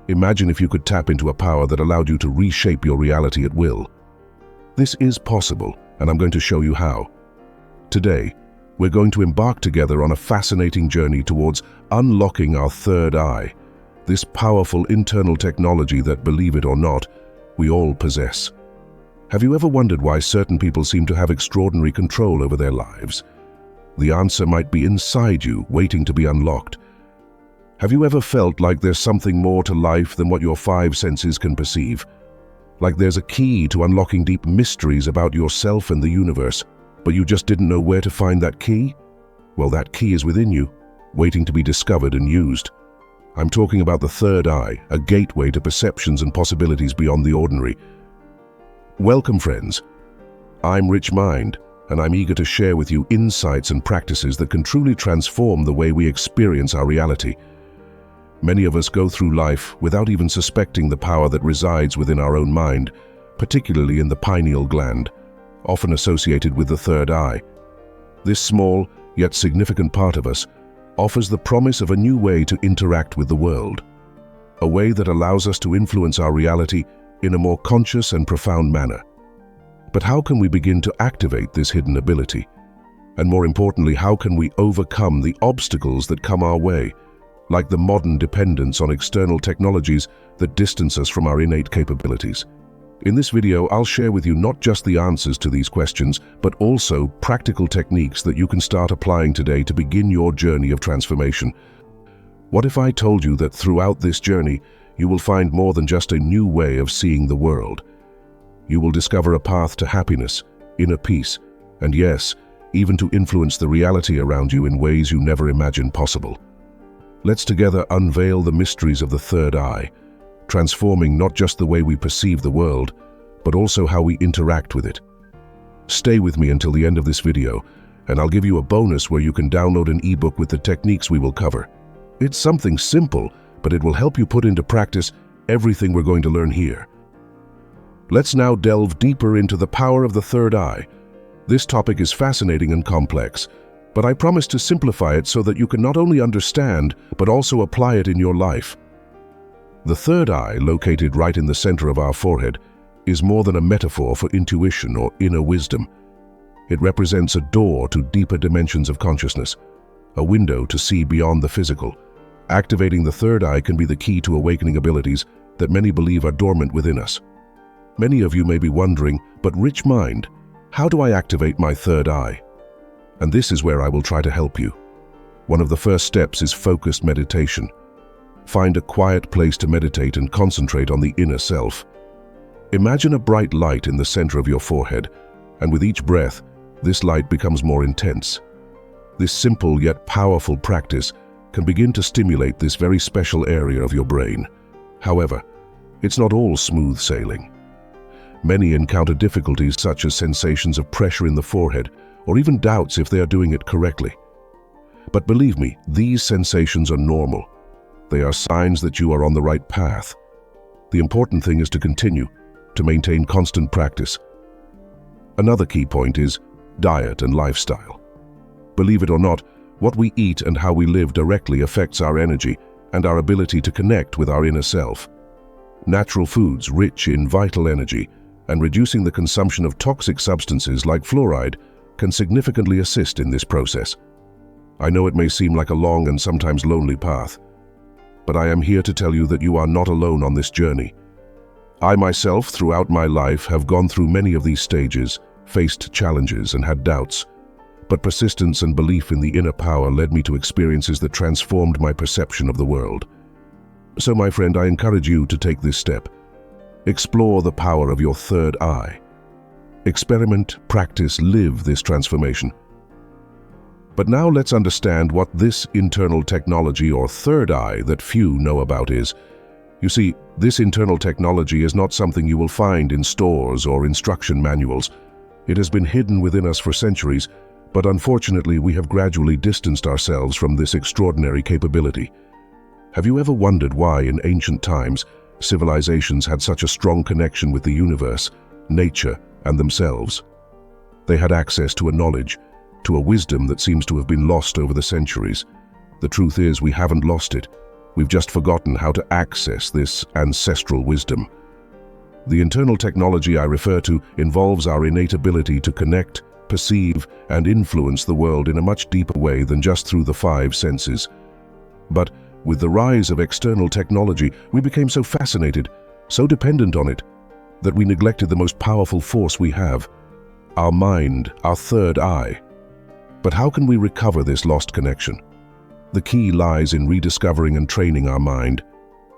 Imagine if you could tap into a power that allowed you to reshape your reality at will. This is possible, and I'm going to show you how. Today, we're going to embark together on a fascinating journey towards unlocking our third eye, this powerful internal technology that, believe it or not, we all possess. Have you ever wondered why certain people seem to have extraordinary control over their lives? The answer might be inside you, waiting to be unlocked. Have you ever felt like there's something more to life than what your five senses can perceive? Like there's a key to unlocking deep mysteries about yourself and the universe, but you just didn't know where to find that key? Well, that key is within you, waiting to be discovered and used. I'm talking about the third eye, a gateway to perceptions and possibilities beyond the ordinary. Welcome, friends. I'm Rich Mind, and I'm eager to share with you insights and practices that can truly transform the way we experience our reality. Many of us go through life without even suspecting the power that resides within our own mind, particularly in the pineal gland, often associated with the third eye. This small, yet significant part of us offers the promise of a new way to interact with the world, a way that allows us to influence our reality in a more conscious and profound manner. But how can we begin to activate this hidden ability? And more importantly, how can we overcome the obstacles that come our way, like the modern dependence on external technologies that distance us from our innate capabilities? In this video, I'll share with you not just the answers to these questions, but also practical techniques that you can start applying today to begin your journey of transformation. What if I told you that throughout this journey, you will find more than just a new way of seeing the world? You will discover a path to happiness, inner peace, and yes, even to influence the reality around you in ways you never imagined possible. Let's together unveil the mysteries of the third eye, transforming not just the way we perceive the world, but also how we interact with it. Stay with me until the end of this video, and I'll give you a bonus where you can download an ebook with the techniques we will cover. It's something simple, but it will help you put into practice everything we're going to learn here. Let's now delve deeper into the power of the third eye. This topic is fascinating and complex, but I promise to simplify it so that you can not only understand, but also apply it in your life. The third eye, located right in the center of our forehead, is more than a metaphor for intuition or inner wisdom. It represents a door to deeper dimensions of consciousness, a window to see beyond the physical. Activating the third eye can be the key to awakening abilities that many believe are dormant within us. Many of you may be wondering, but Rich Mind, how do I activate my third eye? And this is where I will try to help you. One of the first steps is focused meditation. Find a quiet place to meditate and concentrate on the inner self. Imagine a bright light in the center of your forehead, and with each breath, this light becomes more intense. This simple yet powerful practice can begin to stimulate this very special area of your brain. However, it's not all smooth sailing. Many encounter difficulties such as sensations of pressure in the forehead, or even doubts if they are doing it correctly. But believe me, these sensations are normal. They are signs that you are on the right path. The important thing is to continue, to maintain constant practice. Another key point is diet and lifestyle. Believe it or not, what we eat and how we live directly affects our energy and our ability to connect with our inner self. Natural foods rich in vital energy and reducing the consumption of toxic substances like fluoride can significantly assist in this process. I know it may seem like a long and sometimes lonely path, but I am here to tell you that you are not alone on this journey. I myself, throughout my life, have gone through many of these stages, faced challenges and had doubts, but persistence and belief in the inner power led me to experiences that transformed my perception of the world. So, my friend, I encourage you to take this step. Explore the power of your third eye. Experiment, practice, live this transformation. But now let's understand what this internal technology or third eye that few know about is. You see, this internal technology is not something you will find in stores or instruction manuals. It has been hidden within us for centuries, but unfortunately we have gradually distanced ourselves from this extraordinary capability. Have you ever wondered why in ancient times civilizations had such a strong connection with the universe, nature, and themselves? They had access to a knowledge, to a wisdom that seems to have been lost over the centuries. The truth is, we haven't lost it. We've just forgotten how to access this ancestral wisdom. The internal technology I refer to involves our innate ability to connect, perceive, and influence the world in a much deeper way than just through the five senses. But with the rise of external technology, we became so fascinated, so dependent on it, that we neglected the most powerful force we have, our mind, our third eye. But how can we recover this lost connection? The key lies in rediscovering and training our mind.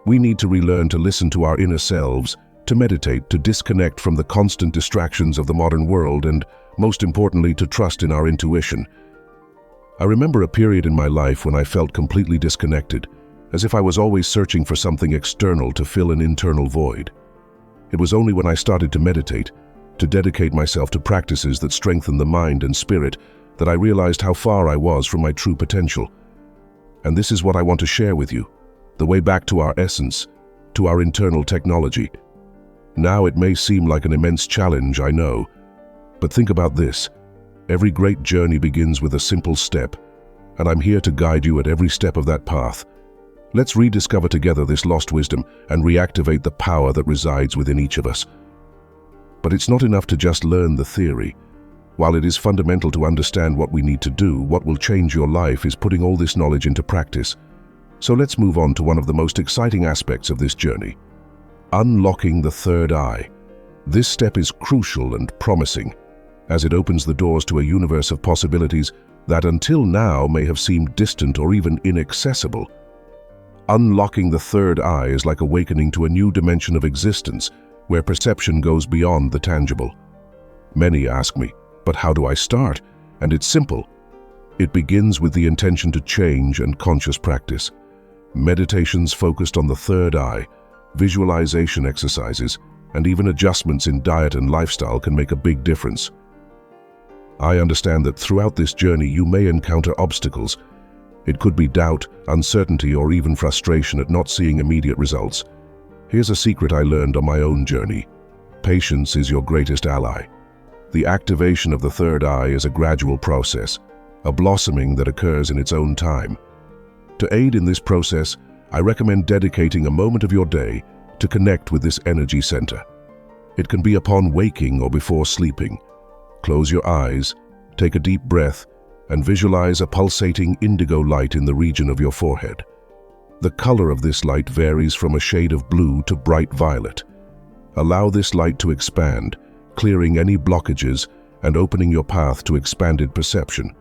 We need to relearn to listen to our inner selves, to meditate, to disconnect from the constant distractions of the modern world, and, most importantly, to trust in our intuition. I remember a period in my life when I felt completely disconnected, as if I was always searching for something external to fill an internal void. It was only when I started to meditate, to dedicate myself to practices that strengthen the mind and spirit, that I realized how far I was from my true potential. And this is what I want to share with you, the way back to our essence, to our internal technology. Now it may seem like an immense challenge, I know, but think about this. Every great journey begins with a simple step, and I'm here to guide you at every step of that path. Let's rediscover together this lost wisdom and reactivate the power that resides within each of us. But it's not enough to just learn the theory. While it is fundamental to understand what we need to do, what will change your life is putting all this knowledge into practice. So let's move on to one of the most exciting aspects of this journey: unlocking the third eye. This step is crucial and promising, as it opens the doors to a universe of possibilities that until now may have seemed distant or even inaccessible. Unlocking the third eye is like awakening to a new dimension of existence, where perception goes beyond the tangible. Many ask me, but how do I start? And it's simple. It begins with the intention to change and conscious practice. Meditations focused on the third eye, visualization exercises, and even adjustments in diet and lifestyle can make a big difference. I understand that throughout this journey you may encounter obstacles. It could be doubt, uncertainty, or even frustration at not seeing immediate results. Here's a secret I learned on my own journey. Patience is your greatest ally. The activation of the third eye is a gradual process, a blossoming that occurs in its own time. To aid in this process, I recommend dedicating a moment of your day to connect with this energy center. It can be upon waking or before sleeping. Close your eyes, take a deep breath, and visualize a pulsating indigo light in the region of your forehead. The color of this light varies from a shade of blue to bright violet. Allow this light to expand, clearing any blockages and opening your path to expanded perception.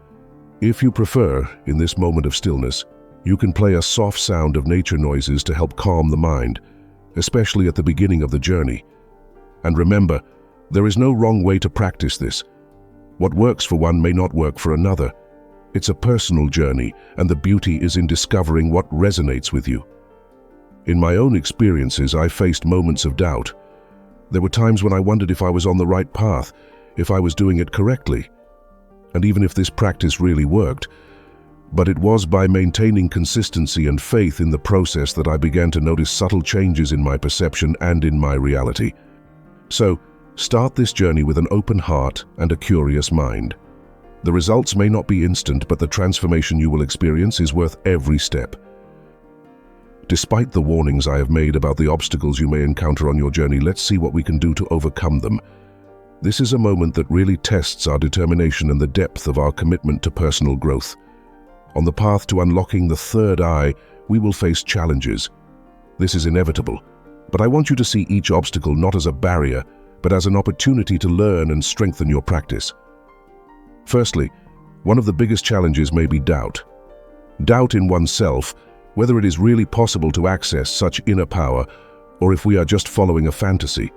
If you prefer, in this moment of stillness, you can play a soft sound of nature noises to help calm the mind, especially at the beginning of the journey. And remember, there is no wrong way to practice this. What works for one may not work for another. It's a personal journey, and the beauty is in discovering what resonates with you. In my own experiences, I faced moments of doubt. There were times when I wondered if I was on the right path, if I was doing it correctly, and even if this practice really worked. But it was by maintaining consistency and faith in the process that I began to notice subtle changes in my perception and in my reality. So, start this journey with an open heart and a curious mind. The results may not be instant, but the transformation you will experience is worth every step. Despite the warnings I have made about the obstacles you may encounter on your journey, let's see what we can do to overcome them. This is a moment that really tests our determination and the depth of our commitment to personal growth. On the path to unlocking the third eye, we will face challenges. This is inevitable, but I want you to see each obstacle not as a barrier, but as an opportunity to learn and strengthen your practice. Firstly, one of the biggest challenges may be doubt. Doubt in oneself, whether it is really possible to access such inner power, or if we are just following a fantasy.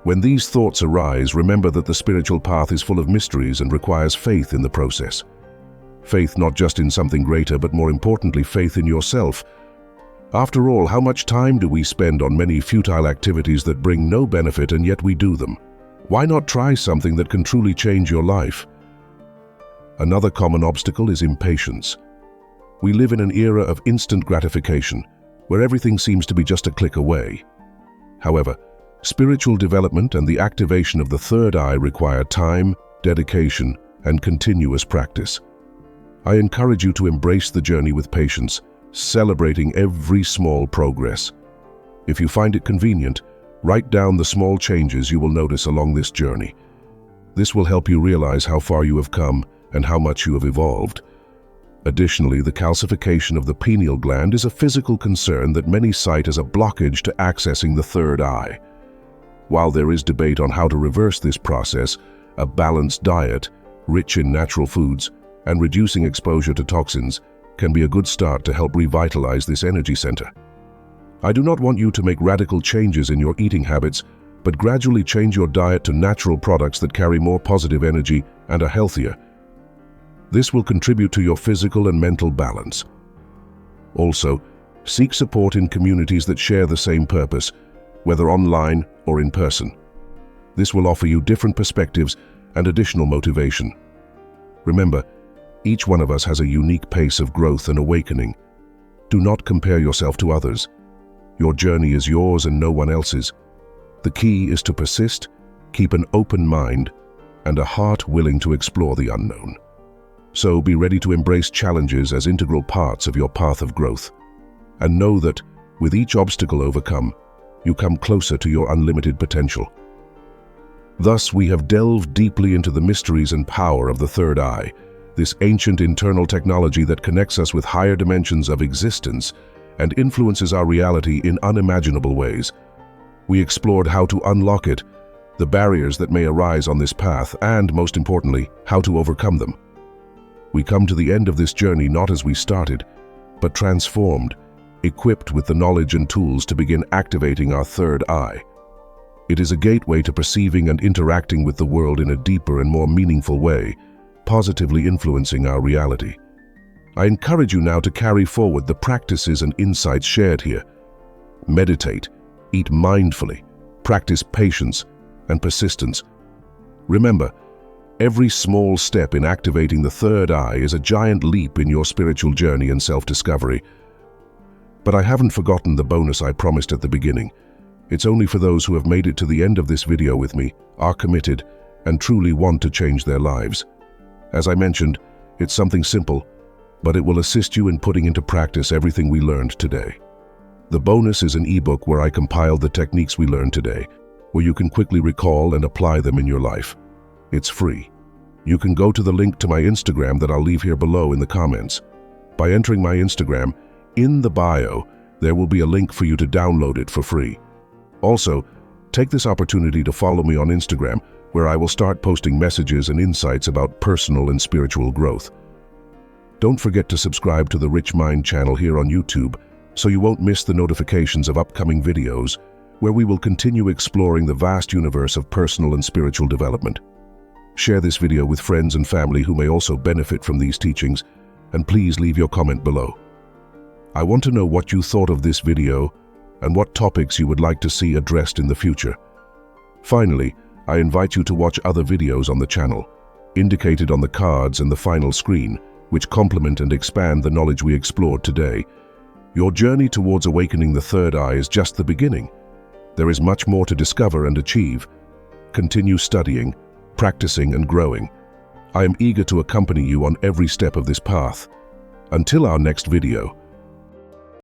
When these thoughts arise, remember that the spiritual path is full of mysteries and requires faith in the process. Faith not just in something greater, but more importantly, faith in yourself. After all, how much time do we spend on many futile activities that bring no benefit, and yet we do them? Why not try something that can truly change your life? Another common obstacle is impatience. We live in an era of instant gratification, where everything seems to be just a click away. However, spiritual development and the activation of the third eye require time, dedication, and continuous practice. I encourage you to embrace the journey with patience, celebrating every small progress. If you find it convenient, write down the small changes you will notice along this journey. This will help you realize how far you have come and how much you have evolved. Additionally, the calcification of the pineal gland is a physical concern that many cite as a blockage to accessing the third eye. While there is debate on how to reverse this process, a balanced diet, rich in natural foods, and reducing exposure to toxins can be a good start to help revitalize this energy center. I do not want you to make radical changes in your eating habits, but gradually change your diet to natural products that carry more positive energy and are healthier. This will contribute to your physical and mental balance. Also, seek support in communities that share the same purpose, whether online or in person. This will offer you different perspectives and additional motivation. Remember, each one of us has a unique pace of growth and awakening. Do not compare yourself to others. Your journey is yours and no one else's. The key is to persist, keep an open mind, and a heart willing to explore the unknown. So be ready to embrace challenges as integral parts of your path of growth. And know that, with each obstacle overcome, you come closer to your unlimited potential. Thus, we have delved deeply into the mysteries and power of the third eye, this ancient internal technology that connects us with higher dimensions of existence and influences our reality in unimaginable ways. We explored how to unlock it, the barriers that may arise on this path, and, most importantly, how to overcome them. We come to the end of this journey not as we started, but transformed, equipped with the knowledge and tools to begin activating our third eye. It is a gateway to perceiving and interacting with the world in a deeper and more meaningful way, positively influencing our reality. I encourage you now to carry forward the practices and insights shared here. Meditate, eat mindfully, practice patience and persistence. Remember, every small step in activating the third eye is a giant leap in your spiritual journey and self-discovery. But I haven't forgotten the bonus I promised at the beginning. It's only for those who have made it to the end of this video with me, are committed, and truly want to change their lives. As I mentioned, it's something simple, but it will assist you in putting into practice everything we learned today. The bonus is an ebook where I compiled the techniques we learned today, where you can quickly recall and apply them in your life. It's free. You can go to the link to my Instagram that I'll leave here below in the comments. By entering my Instagram, in the bio, there will be a link for you to download it for free. Also, take this opportunity to follow me on Instagram, where I will start posting messages and insights about personal and spiritual growth. Don't forget to subscribe to the Rich Mind channel here on YouTube, so you won't miss the notifications of upcoming videos, where we will continue exploring the vast universe of personal and spiritual development. Share this video with friends and family who may also benefit from these teachings, and please leave your comment below. I want to know what you thought of this video and what topics you would like to see addressed in the future. Finally, I invite you to watch other videos on the channel, indicated on the cards and the final screen, which complement and expand the knowledge we explored today. Your journey towards awakening the third eye is just the beginning. There is much more to discover and achieve. Continue studying, practicing, and growing. I am eager to accompany you on every step of this path. Until our next video,